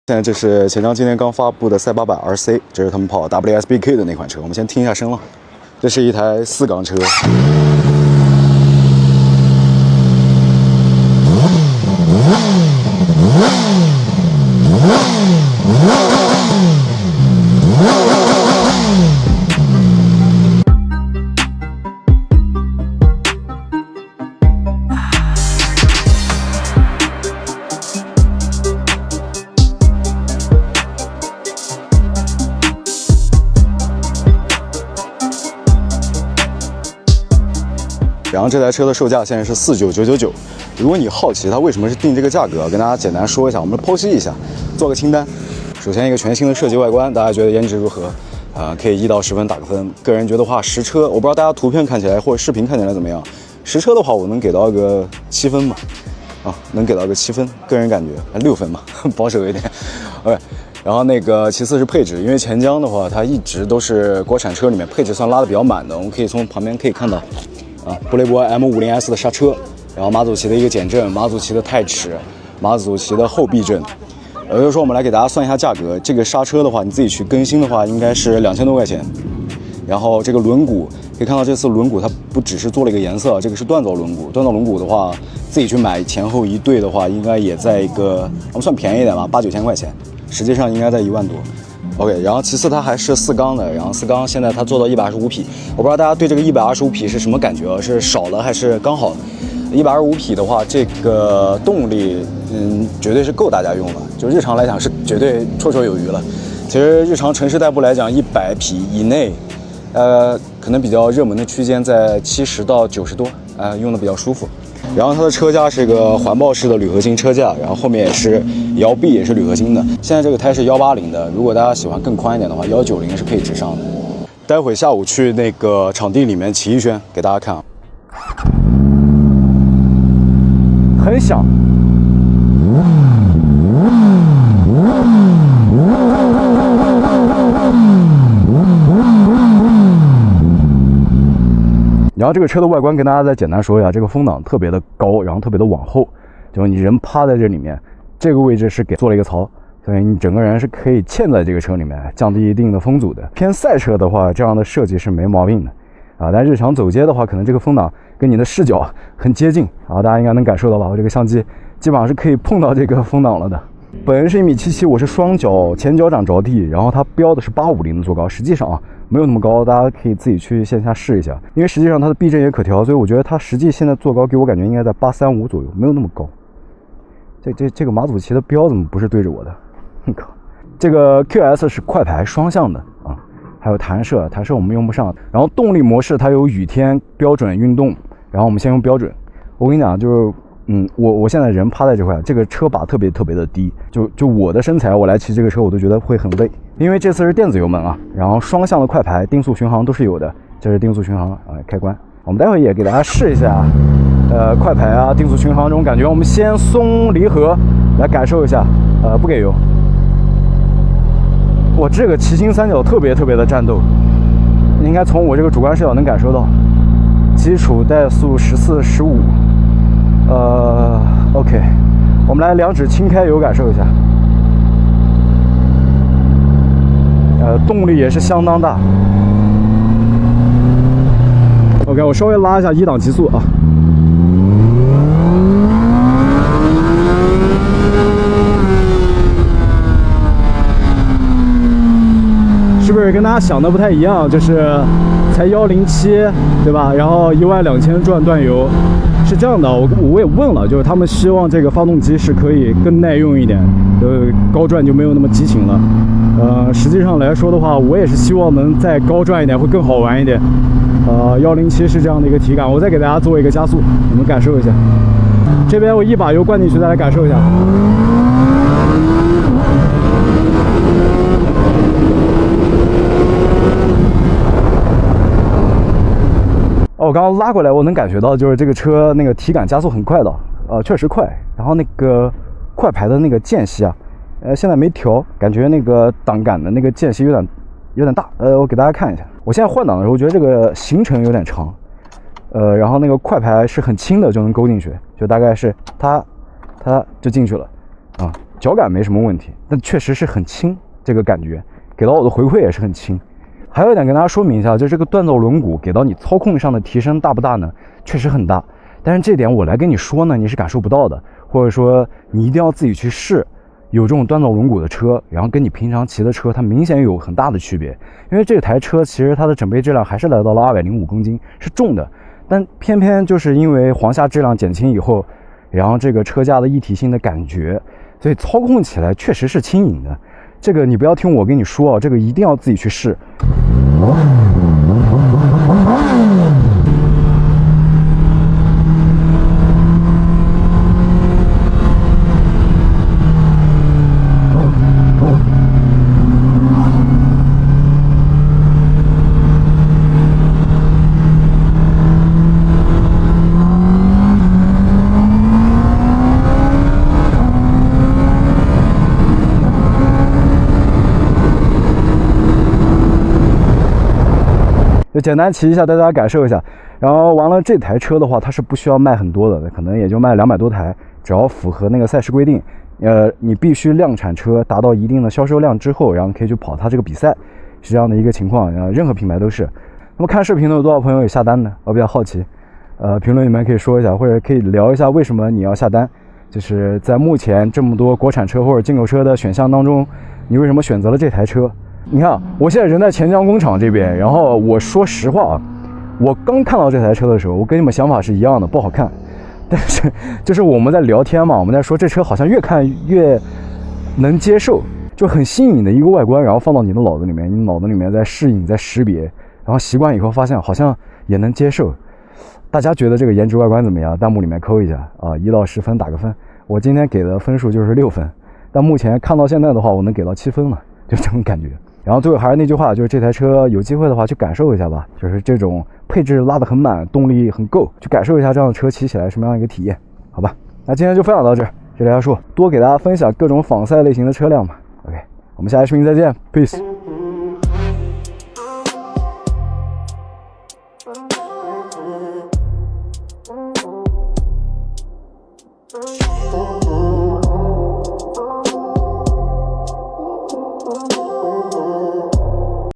现在这是钱江今天刚发布的赛800 RC， 这是他们跑 WSBK 的那款车。我们先听一下声浪，这是一台4缸车。然后这台车的售价现在是49999。如果你好奇它为什么是定这个价格，跟大家简单说一下，我们剖析一下，做个清单。首先一个全新的设计外觀，大家覺得顏值如何？可以1到10分打個分。個人覺得話，實車我不知道大家圖片看起來或者視頻看起來怎麼樣。實車的話，我能給到一個7分吧，能給到一個7分。個人感覺6分吧，保守一點。OK。然後那個其次是配置，因為錢江的話，它一直都是國產車裡面配置算拉得比較滿的。我們可以從旁邊可以看到。布雷博 M50S 的剎車，然後馬祖奇的一個減震，馬祖奇的鈦齒，馬祖奇的後避震。也就是說，我們來給大家算一下價格。這個剎車的話，你自己去更新的話，應該是2000多塊錢。然後這個輪毂，可以看到這次輪毂它不只是做了一個顏色，這個是鍛造輪毂。鍛造輪毂的話，自己去買前後一對的話，應該也在一個我們算便宜一點吧，8、9千塊錢，實際上應該在1萬多。OK， 然後其次它還是4缸的，然後4缸現在它做到125匹，我不知道大家對這個125匹是什麼感覺啊？是少了還是剛好？125匹的話，這個動力絕對是夠大家用的，就日常來講是絕對綽綽有餘了。其實日常城市代步來講，100匹以內，可能比較熱門的區間在70到90多，用的比較舒服。然後它的車架是一個環抱式的鋁合金車架，然後後面也是搖臂也是鋁合金的。現在這個胎是180的，如果大家喜歡更寬一點的話，190是可以直上的。待會下午去那個場地裡面騎一圈，給大家看啊。很響。然後這個車的外觀跟大家再簡單說一下，這個風擋特別的高，然後特別的往後，就是你人趴在這裡面，這個位置是給做了一個槽，所以你整個人是可以嵌在這個車裡面，降低一定的風阻的。偏賽車的話，這樣的設計是沒毛病的啊。但日常走街的話，可能這個風擋跟你的視角很接近啊，大家應該能感受到吧？我這個相機基本上是可以碰到這個風擋了的。本人是1.77米，我是雙腳前腳掌着地，然後它標的是850的坐高，實際上啊沒有那麼高，大家可以自己去線下試一下，因為實際上它的避震也可調，所以我覺得它實際現在坐高給我感覺應該在835左右，沒有那麼高。這個馬祖奇的標怎麼不是對着我的？靠！這個 QS 是快排雙向的啊，還有彈射我們用不上。然後動力模式它有雨天、標準、運動，然後我們先用標準。我跟你講，就是我現在人趴在這塊，這個車把特別特別的低，就我的身材，我來騎這個車我都覺得會很累，因為這次是電子油門啊，然後雙向的快排，定速巡航都是有的，這是定速巡航開關。我們待會也給大家試一下，快排啊，定速巡航這種感覺。我們先鬆離合來感受一下，不給油。哇，這個騎行三角特別特別的戰鬥，你應該從我這個主觀視角能感受到，基礎怠速14、15。OK， 我們來兩指輕開油感受一下，動力也是相當大。OK， 我稍微拉一下1檔極速啊，是不是跟大家想的不太一樣？就是才107，對吧？然後12000轉斷油。是這樣的，我也問了，就是他們希望這個發動機是可以更耐用一點，高轉就沒有那麼激情了。實際上來說的話，我也是希望能再高轉一點，會更好玩一點。107是這樣的一個體感，我再給大家做一個加速，你們感受一下。這邊我一把油灌進去，再來感受一下。我剛剛拉過來，我能感覺到就是這個車那個體感加速很快的，確實快。然後那個快排的那個間隙啊，現在沒調，感覺那個檔桿的那個間隙有點大。我給大家看一下，我現在換擋的時候，我覺得這個行程有點長。然後那個快排是很輕的就能勾進去，就大概是它就進去了。啊，腳感没什麼問題，但確實是很輕，這個感覺給到我的回饋也是很輕。還有一點跟大家說明一下，就這個鍛造輪毂給到你操控上的提升大不大呢？確實很大，但是這點我來跟你說呢，你是感受不到的，或者說你一定要自己去試。有這種鍛造輪毂的車，然後跟你平常騎的車，它明顯有很大的區別。因為這台車其實它的整備質量還是來到了205公斤，是重的，但偏偏就是因為簧下質量減輕以後，然後這個車架的一體性的感覺，所以操控起來確實是輕盈的。這個你不要聽我跟你說啊，這個一定要自己去試。就简单骑一下，带大家感受一下。然後完了，这台車的話，它是不需要賣很多的，可能也就卖200多台，只要符合那個賽事規定。你必須量產車達到一定的銷售量之後，然後可以去跑它這個比賽，是這樣的一個情況。任何品牌都是。那麼看視頻的有多少朋友有下單呢？我比較好奇，評論裡面可以說一下，或者可以聊一下為什麼你要下單。就是在目前這麼多國產車或者進口車的選項當中，你為什麼選擇了這台車？你看，我現在人在錢江工廠這邊，然後我說實話啊，我剛看到這台車的時候，我跟你們想法是一樣的，不好看。但是就是我們在聊天嘛，我們在說這車好像越看越能接受，就很新穎的一個外觀，然後放到你的腦子裡面，你腦子裡面在適應、在識別，然後習慣以後发現好像也能接受。大家覺得這個顏值外觀怎麼樣？彈幕裡面扣一下啊，1到10分打個分。我今天給的分數就是6分，但目前看到現在的話，我能給到7分了，就這種感覺。然後最後還是那句話，就是這台車有機會的話去感受一下吧，就是這種配置拉得很滿，動力很夠，去感受一下這樣的車騎起來什麼樣一個體驗，好吧？那今天就分享到這兒，這條說多給大家分享各種仿賽類型的車輛嘛。OK， 我們下期視頻再見 ，Peace。